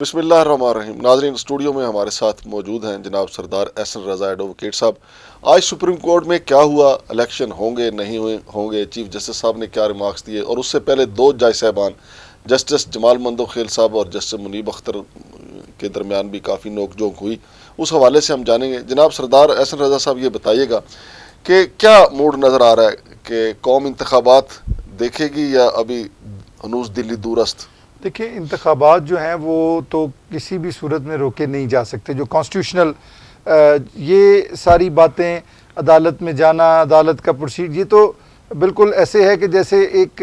बिस्मिल्लाहिर्रहमानिर्रहीम। नाज़रीन, स्टूडियो में हमारे साथ मौजूद हैं जनाब सरदार एहसन रज़ा एडवोकेट साहब। आज सुप्रीम कोर्ट में क्या हुआ, इलेक्शन होंगे नहीं होंगे, चीफ जस्टिस साहब ने क्या रिमार्क्स दिए, और उससे पहले दो जज साहबान जस्टिस जमाल मंदोखेल साहब और जस्टिस मुनीब अख्तर के दरमियान भी काफ़ी नोक-झोंक हुई। उस हवाले से हम जानेंगे। जनाब सरदार एहसन रज़ा साहब, ये बताइएगा कि क्या मूड नज़र आ रहा है कि कौम इंतखाबात देखेगी या अभी हनूस दिल्ली दूरस्त? देखिए, इंतखाबात जो हैं वो तो किसी भी सूरत में रोके नहीं जा सकते। जो कॉन्स्टिट्यूशनल ये सारी बातें, अदालत में जाना, अदालत का प्रोसीड, ये तो बिल्कुल ऐसे है कि जैसे एक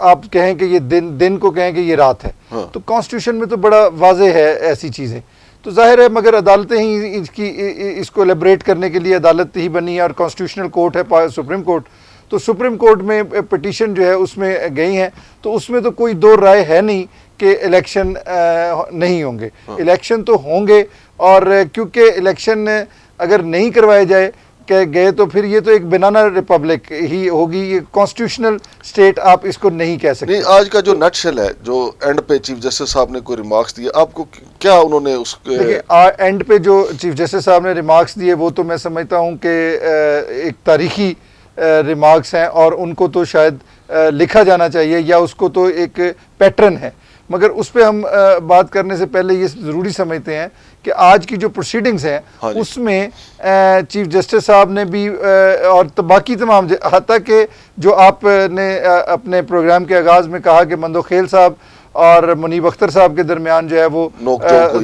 आप कहें कि ये दिन को कहें कि ये रात है। हाँ। तो कॉन्स्टिट्यूशन में तो बड़ा वाज़े है ऐसी चीज़ें, तो जाहिर है, मगर अदालतें ही इसको एलेबरेट करने के लिए अदालत ही बनी है, और कॉन्स्टिट्यूशनल कोर्ट है सुप्रीम कोर्ट। तो सुप्रीम कोर्ट में पिटीशन जो है उसमें गई हैं, तो उसमें तो कोई दो राय है नहीं कि इलेक्शन नहीं होंगे। इलेक्शन तो होंगे, और क्योंकि इलेक्शन अगर नहीं करवाए जाए गए तो फिर ये तो एक बनाना रिपब्लिक ही होगी, ये कॉन्स्टिट्यूशनल स्टेट आप इसको नहीं कह सकते। नहीं, आज का जो नटशेल है, जो एंड पे चीफ जस्टिस साहब ने कोई रिमार्क्स दिए, आपको क्या उन्होंने उसके? देखिए, एंड पे जो चीफ जस्टिस साहब ने रिमार्क्स दिए वो तो मैं समझता हूँ कि एक तारीखी रिमार्क्स हैं, और उनको तो शायद लिखा जाना चाहिए, या उसको तो एक पैटर्न है। मगर उस पर हम बात करने से पहले ये ज़रूरी समझते हैं कि आज की जो प्रोसीडिंग्स हैं, हाँ, उसमें चीफ जस्टिस साहब ने भी और बाकी तमाम, हत्ता कि जो आपने अपने प्रोग्राम के आगाज़ में कहा कि मंदोखेल साहब और मुनीब अख्तर साहब के दरमियान जो है वो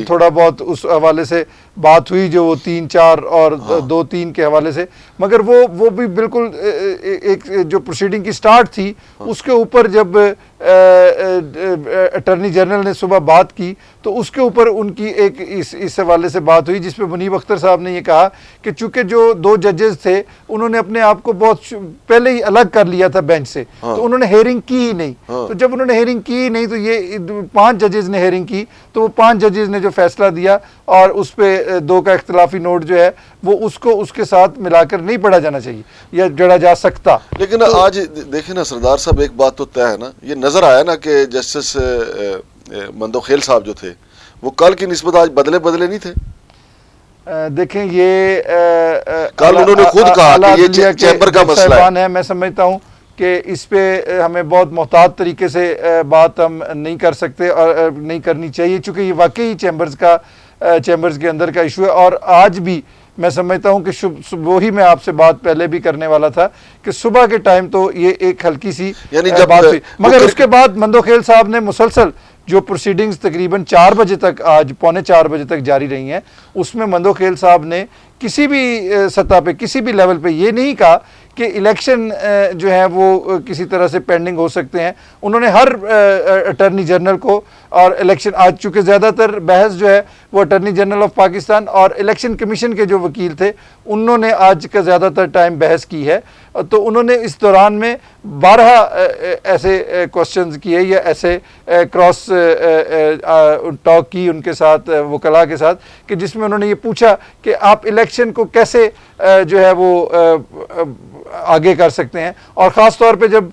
थोड़ा बहुत उस हवाले से बात हुई, जो वो 3-4 और 2-3 के हवाले से, मगर वो भी बिल्कुल एक जो प्रोसीडिंग की स्टार्ट थी, उसके ऊपर जब अटॉर्नी जनरल ने सुबह बात की तो उसके ऊपर उनकी एक इस हवाले से बात हुई, जिसमें मुनीब अख्तर साहब ने ये कहा कि चूंकि जो दो जजेस थे उन्होंने अपने आप को बहुत पहले ही अलग कर लिया था बेंच से, तो उन्होंने हेयरिंग की ही नहीं। तो जब उन्होंने हेयरिंग की ही नहीं, तो ये 5 जजेस ने हेयरिंग की, तो वो 5 जजेस ने जो फैसला दिया, और उस पर 2 का इख्तलाफी नोट जो है वो उसको उसके साथ मिलाकर नहीं पढ़ा जाना चाहिए या जड़ा जा सकता। लेकिन तो आज देखें ना सरदार साहब, एक बात तो तय है ना, ये नजर आया ना कि जस्टिस मंदोखेल साहब जो थे वो कल की निस्बत आज बदले नहीं थे। देखें, ये कल उन्होंने खुद कहा कि ये चैम्बर का मसला है। मैं समझता हूँ कि इस पे हमें बहुत मोहतात तरीके से बात हम नहीं कर सकते और नहीं करनी चाहिए, चूँकि ये वाकई चैम्बर्स के अंदर का इशू है। और आज भी मैं समझता हूँ कि वही मैं आपसे बात पहले भी करने वाला था कि सुबह के टाइम तो ये एक हल्की सी बात हुई, मगर उसके बाद मंदोखेल साहब ने मुसलसल जो प्रोसीडिंग्स तकरीबन 4 बजे तक, आज पौने 4 बजे तक जारी रही हैं, उसमें मंदोखेल साहब ने किसी भी सतह पे, किसी भी लेवल पे ये नहीं कहा कि इलेक्शन जो है वो किसी तरह से पेंडिंग हो सकते हैं। उन्होंने हर अटॉर्नी जनरल को, और इलेक्शन आज चूँकि ज़्यादातर बहस जो है वो अटॉर्नी जनरल ऑफ पाकिस्तान और इलेक्शन कमीशन के जो वकील थे उन्होंने आज का ज़्यादातर टाइम बहस की है, तो उन्होंने इस दौरान में 12 ऐसे क्वेश्चंस किए या ऐसे क्रॉस टॉक की उनके साथ, वकला के साथ, कि जिसमें उन्होंने ये पूछा कि आप इलेक्शन को कैसे जो है वो आगे कर सकते हैं। और ख़ास तौर पे जब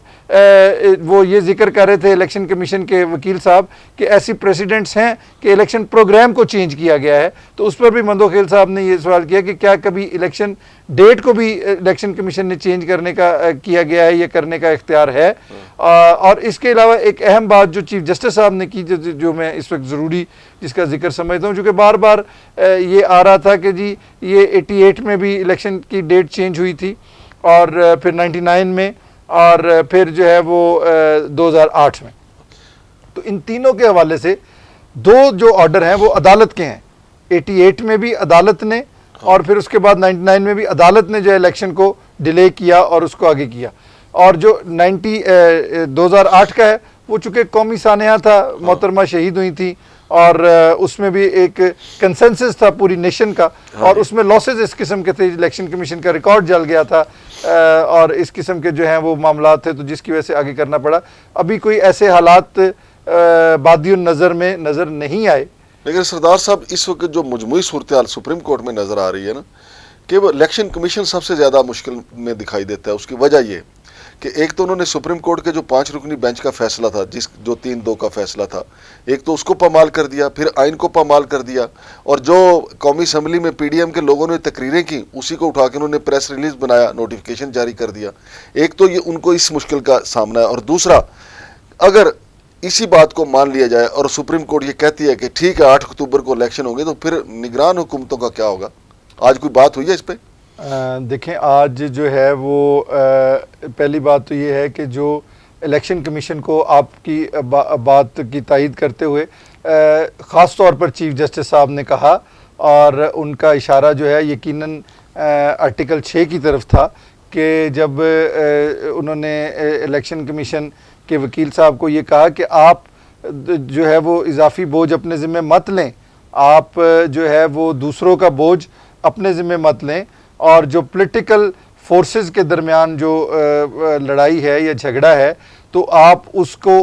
वो ये जिक्र कर रहे थे इलेक्शन कमीशन के वकील साहब कि ऐसी प्रेसिडेंट्स हैं कि इलेक्शन प्रोग्राम को चेंज किया गया है, तो उस पर भी मंदोखेल साहब ने ये सवाल किया कि क्या कभी इलेक्शन डेट को भी इलेक्शन कमीशन ने चेंज करने का किया गया है, ये करने का इख्तियार है। और इसके अलावा एक अहम बात जो चीफ जस्टिस साहब ने की, जो मैं इस वक्त ज़रूरी जिसका जिक्र समझता हूँ, चूँकि बार बार ये आ रहा था कि जी ये 88 में भी इलेक्शन की डेट चेंज हुई थी, और फिर 99 में, और फिर जो है वो 2008 में। तो इन तीनों के हवाले से 2 जो ऑर्डर हैं वो अदालत के हैं। 88 में भी अदालत ने, और फिर उसके बाद 99 में भी अदालत ने जो है इलेक्शन को डिले किया और उसको आगे किया। और जो 2008 का है वो चूँकि कौमी सानिया था, मोहतरमा शहीद हुई थी, और उसमें भी एक कंसेंसस था पूरी नेशन का, और उसमें लॉसेस इस किस्म के थे, इलेक्शन कमीशन का रिकॉर्ड जल गया था, और इस किस्म के जो हैं वो मामला थे, तो जिसकी वजह से आगे करना पड़ा। अभी कोई ऐसे हालात बादियुन नज़र में नज़र नहीं आए। लेकिन सरदार साहब, इस वक्त जो मजमूई सूरत हाल सुप्रीम कोर्ट में नज़र आ रही है ना, कि वो इलेक्शन कमीशन सबसे ज़्यादा मुश्किल में दिखाई देता है। उसकी वजह ये कि एक तो उन्होंने सुप्रीम कोर्ट के जो 5 रुकनी बेंच का फैसला था, जो 3-2 का फैसला था, एक तो उसको पामाल कर दिया, फिर आइन को पामाल कर दिया, और जो कौमी असम्बली में पीडीएम के लोगों ने तकरीरें की उसी को उठा के उन्होंने प्रेस रिलीज बनाया, नोटिफिकेशन जारी कर दिया। एक तो ये उनको इस मुश्किल का सामना है, और दूसरा अगर इसी बात को मान लिया जाए और सुप्रीम कोर्ट ये कहती है कि ठीक है 8 अक्टूबर को इलेक्शन होंगे, तो फिर निगरान हुकूमतों का क्या होगा? आज कोई बात हुई है इस पर? देखें, आज जो है वो पहली बात तो ये है कि जो इलेक्शन कमीशन को आपकी बात की तायीद करते हुए ख़ास तौर पर चीफ जस्टिस साहब ने कहा, और उनका इशारा जो है यकीनन आर्टिकल 6 की तरफ था कि जब उन्होंने इलेक्शन कमीशन के वकील साहब को ये कहा कि आप जो है वो इजाफी बोझ अपने ज़िम्मे मत लें, आप जो है वो दूसरों का बोझ अपने ज़िम्मे मत लें, और जो पॉलिटिकल फोर्सेस के दरमियान जो लड़ाई है या झगड़ा है, तो आप उसको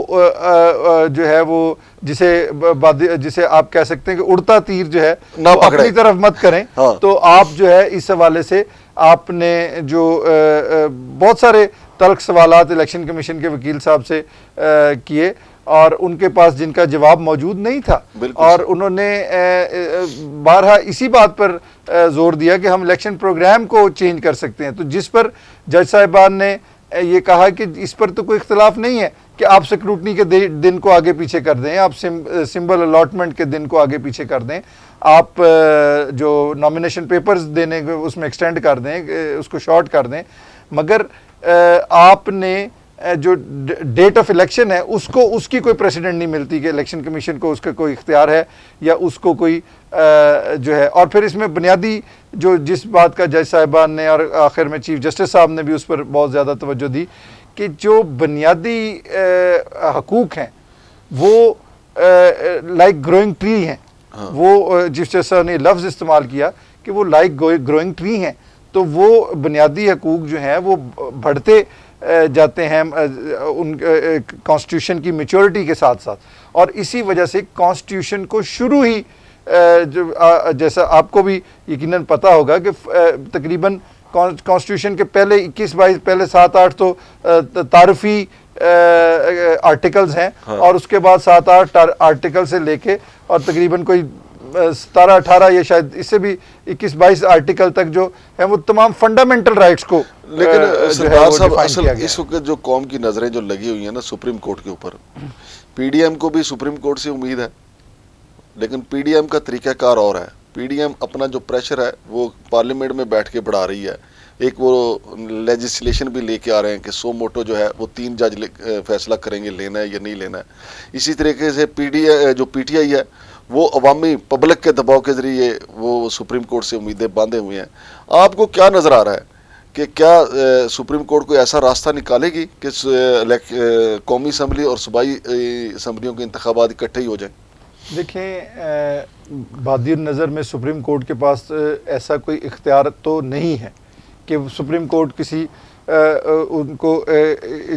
जो है वो जिसे आप कह सकते हैं कि उड़ता तीर जो है ना अपनी तरफ मत करें। हाँ। तो आप जो है इस हवाले से आपने जो बहुत सारे तल्ख सवालात इलेक्शन कमीशन के वकील साहब से किए, और उनके पास जिनका जवाब मौजूद नहीं था, और उन्होंने बारहा इसी बात पर जोर दिया कि हम इलेक्शन प्रोग्राम को चेंज कर सकते हैं। तो जिस पर जज साहिबान ने ये कहा कि इस पर तो कोई इख्तलाफ नहीं है कि आप स्क्रूटनी के दिन को आगे पीछे कर दें, आप सिंबल अलॉटमेंट के दिन को आगे पीछे कर दें, आप जो नॉमिनेशन पेपर्स देने को उसमें एक्सटेंड कर दें, उसको शॉर्ट कर दें, मगर आपने जो डेट ऑफ इलेक्शन है उसकी कोई प्रेसिडेंट नहीं मिलती कि इलेक्शन कमीशन को उसका कोई इख्तियार है या उसको कोई जो है। और फिर इसमें बुनियादी जो जिस बात का जज साहिबान ने और आखिर में चीफ जस्टिस साहब ने भी उस पर बहुत ज़्यादा तवज्जो दी कि जो बुनियादी हकूक़ हैं वो लाइक ग्रोइंग ट्री हैं। हाँ। वो चीफ जस्टिस साहब ने लफ्ज़ इस्तेमाल किया कि वो लाइक ग्रोइंग ट्री हैं, तो वो बुनियादी हकूक़ जो हैं वो बढ़ते जाते हैं उन कॉन्स्टिट्यूशन की मैच्योरिटी के साथ साथ, और इसी वजह से कॉन्स्टिट्यूशन को शुरू ही जैसा आपको भी यकीनन पता होगा कि तकरीबन कॉन्स्टिट्यूशन के पहले 21-22 पहले 7-8 तो तारफ़ी आर्टिकल्स हैं। हाँ। और उसके बाद 7-8 आर्टिकल से लेके और तकरीबन कोई 17-18 या शायद इससे भी 21-22 आर्टिकल तक जो है वो तमाम फंडामेंटल राइट्स को, लेकिन सरदार साहब असल इस वक्त जो कौम की नजरें जो लगी हुई हैं ना सुप्रीम कोर्ट के ऊपर, पीडीएम को भी सुप्रीम कोर्ट से उम्मीद है, लेकिन पीडीएम का तरीकाकार और है। पीडीएम अपना जो प्रेशर है वो पार्लियामेंट में बैठ के बढ़ा रही है। एक वो लेजिस्लेशन भी लेके आ रहे हैं कि सो मोटो जो है वो 3 जज फैसला करेंगे लेना है या नहीं लेना है। इसी तरीके से जो पीटीआई है वो अवामी पब्लिक के दबाव के ज़रिए वो सुप्रीम कोर्ट से उम्मीदें बांधे हुए हैं। आपको क्या नज़र आ रहा है कि क्या सुप्रीम कोर्ट कोई ऐसा रास्ता निकालेगी कि कौमी असम्बली और सूबाई असम्बलियों के इंतखाबात इकट्ठे ही हो जाएं? देखें, बादिर नज़र में सुप्रीम कोर्ट के पास ऐसा कोई इख्तियार तो नहीं है कि सुप्रीम कोर्ट किसी उनको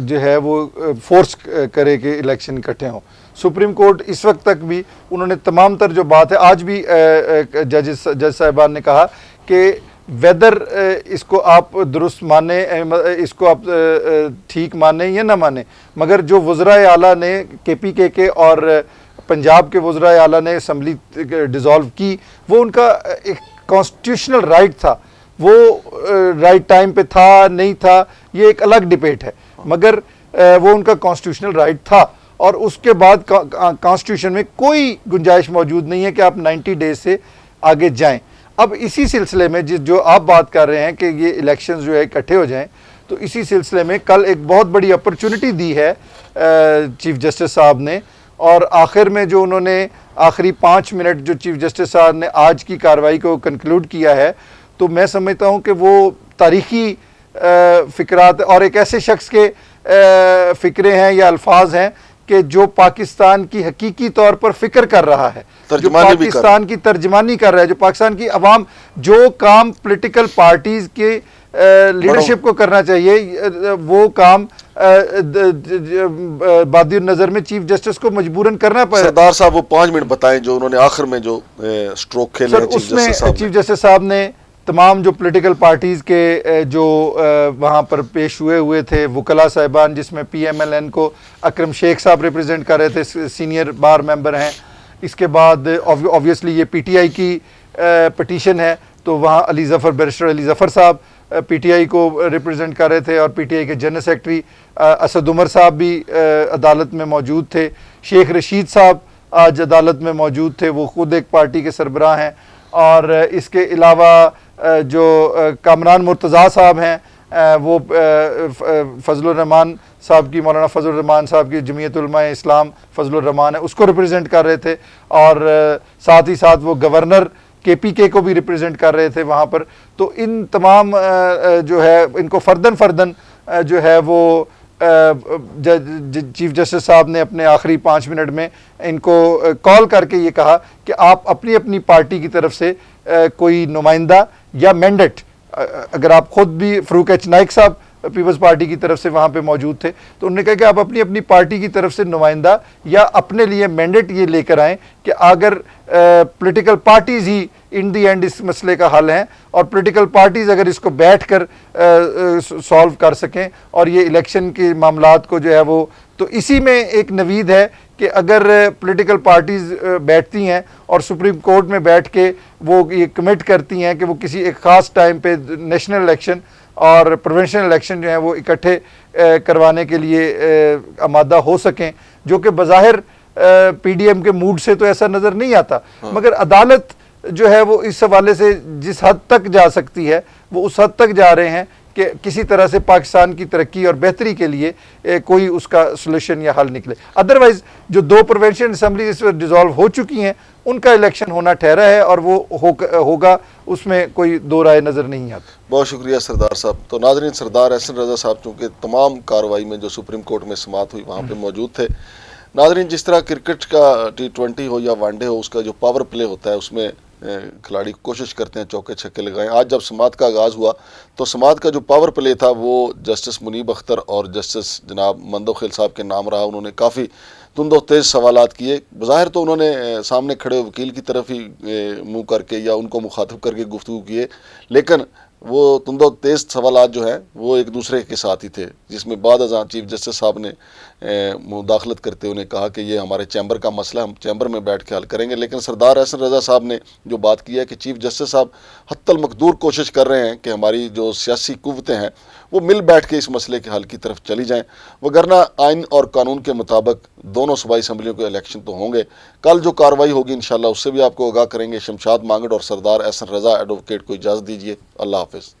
जो है वो फोर्स करे कि इलेक्शन इकट्ठे हों। सुप्रीम कोर्ट इस वक्त तक भी उन्होंने तमाम तर जो बात है, आज भी जज साहिबान ने कहा कि वेदर इसको आप दुरुस्त माने, इसको आप ठीक माने या ना माने, मगर जो वज़राए आला ने KPK के और पंजाब के वज़राए आला ने असम्बली डिज़ोल्व की, वो उनका एक कॉन्स्टिट्यूशनल राइट था, वो राइट टाइम पे था नहीं था ये एक अलग डिबेट है, मगर वो उनका कॉन्स्टिट्यूशनल राइट था। और उसके बाद कॉन्स्टिट्यूशन में कोई गुंजाइश मौजूद नहीं है कि आप 90 डेज से आगे जाएं। अब इसी सिलसिले में जो आप बात कर रहे हैं कि ये इलेक्शंस जो है इकट्ठे हो जाएं, तो इसी सिलसिले में कल एक बहुत बड़ी अपॉर्चुनिटी दी है चीफ जस्टिस साहब ने, और आखिर में जो उन्होंने आखिरी 5 मिनट जो चीफ जस्टिस साहब ने आज की कार्रवाई को कंक्लूड किया है, तो मैं समझता हूँ कि वो तारीख़ी फ़िक्रात और एक ऐसे शख्स के फ़िक्रे हैं या अल्फाज हैं कि जो पाकिस्तान की हकीकी तौर पर फ़िक्र कर रहा है, जो पाकिस्तान की तर्जमानी कर रहा है, जो पाकिस्तान की अवाम जो काम पॉलिटिकल पार्टीज़ के लीडरशिप को करना चाहिए, वो काम बादिर नज़र में चीफ जस्टिस को मजबूरन करना पड़े। सरदार साहब वो 5 मिनट बताएं जो उन्होंने आखिर में जो स्ट्रोक खेले हैं उसमें चीफ जस्टिस साहब ने तमाम जो पॉलिटिकल पार्टीज़ के जो वहाँ पर पेश हुए थे वकला साहिबान, जिसमें PMLN को अकरम शेख साहब रिप्रेजेंट कर रहे थे, सीनियर बार मेंबर हैं। इसके बाद ऑब्वियसली ये PTI की पटिशन है, तो वहाँ बैरिस्टर अली ज़फ़र साहब PTI को रिप्रेजेंट कर रहे थे, और PTI के जनरल सेक्रेटरी असद उमर साहब भी अदालत में मौजूद थे। शेख रशीद साहब आज अदालत में मौजूद थे, वो ख़ुद एक पार्टी के सरबराह हैं। और इसके अलावा जो कामरान मुर्तज़ा साहब हैं, वो फजलुर रहमान साहब की, मौलाना फजलुर रहमान साहब की जमीयत उलमा इस्लाम फजलुर रहमान है, उसको रिप्रेजेंट कर रहे थे। और साथ ही साथ वो गवर्नर KPK को भी रिप्रेजेंट कर रहे थे वहाँ पर। तो इन तमाम जो है इनको फ़र्दन जो है वो चीफ जस्टिस साहब ने अपने आखिरी 5 मिनट में इनको कॉल करके ये कहा कि आप अपनी अपनी पार्टी की तरफ से कोई नुमाइंदा या मैंडेट, अगर आप खुद भी फ़रूक H नाइक साहब पीपल्स पार्टी की तरफ से वहाँ पे मौजूद थे, तो उन्होंने कहा कि आप अपनी अपनी पार्टी की तरफ से नुमाइंदा या अपने लिए मैंडेट ये लेकर आएँ कि अगर political parties he in the and इस मसले का हल हैं, और पॉलिटिकल पार्टीज़ अगर इसको बैठ कर सॉल्व कर सकें और ये इलेक्शन के मामलात को जो है वो, तो इसी में एक नवीद है कि अगर पॉलिटिकल पार्टीज़ बैठती हैं और सुप्रीम कोर्ट में बैठ के वो ये कमिट करती हैं कि वो किसी एक ख़ास टाइम पे नेशनल इलेक्शन और प्रोविंशियल इलेक्शन जो है वो इकट्ठे करवाने के लिए आमादा हो सकें, जो कि बज़ाहिर PDM के मूड से तो ऐसा नज़र नहीं आता। मगर अदालत जो है वो इस हवाले से जिस हद तक जा सकती है वो उस हद तक जा रहे हैं कि किसी तरह से पाकिस्तान की तरक्की और बेहतरी के लिए कोई उसका सलूशन या हल निकले। अदरवाइज़ जो 2 प्रोविंशियल असम्बली इस वक्त डिज़ोल्व हो चुकी हैं, उनका इलेक्शन होना ठहरा है और वो होगा, उसमें कोई दो राय नज़र नहीं आती। बहुत शुक्रिया सरदार साहब। तो नाज़रीन, सरदार एहसन रज़ा साहब चूँकि तमाम कार्रवाई में जो सुप्रीम कोर्ट में समाअत हुई वहाँ पर मौजूद थे। नाज़रीन, जिस तरह क्रिकेट का T20 हो या वनडे हो, उसका जो पावर प्ले होता है उसमें खिलाड़ी कोशिश करते हैं चौके छक्के लगाएं। आज जब समाअत का आगाज़ हुआ तो समाअत का जो पावर प्ले था वो जस्टिस मुनीब अख्तर और जस्टिस जनाब मंदोखिल साहब के नाम रहा। उन्होंने काफ़ी तुंदो तेज़ सवालात किए। बज़ाहिर तो उन्होंने सामने खड़े वकील की तरफ ही मुँह करके या उनको मुखातिब करके गुफ्तगू किए, लेकिन वो तुंदो तेज़ सवालात जो हैं वो एक दूसरे के साथ ही थे, जिसमें बाद अज़ां चीफ जस्टिस साहब ने मुदाखलत करते हुए कहा कि ये हमारे चैम्बर का मसला, हम चैम्बर में बैठ के हल करेंगे। लेकिन सरदार एहसन रज़ा साहब ने जो बात की है कि चीफ जस्टिस साहब हत्तल मकदूर कोशिश कर रहे हैं कि हमारी जो सियासी कुव्वतें हैं वो मिल बैठ के इस मसले के हल की तरफ चली जाएँ, वगरना आइन और कानून के मुताबिक दोनों सूबाई असम्बलियों के इलेक्शन तो होंगे। कल जो कार्रवाई होगी इंशाअल्लाह उससे भी आपको आगाह करेंगे। शमशाद मांगड़ और सरदार एहसन रज़ा एडवोकेट को इजाज़त दीजिए। अल्लाह हाफ़िज़।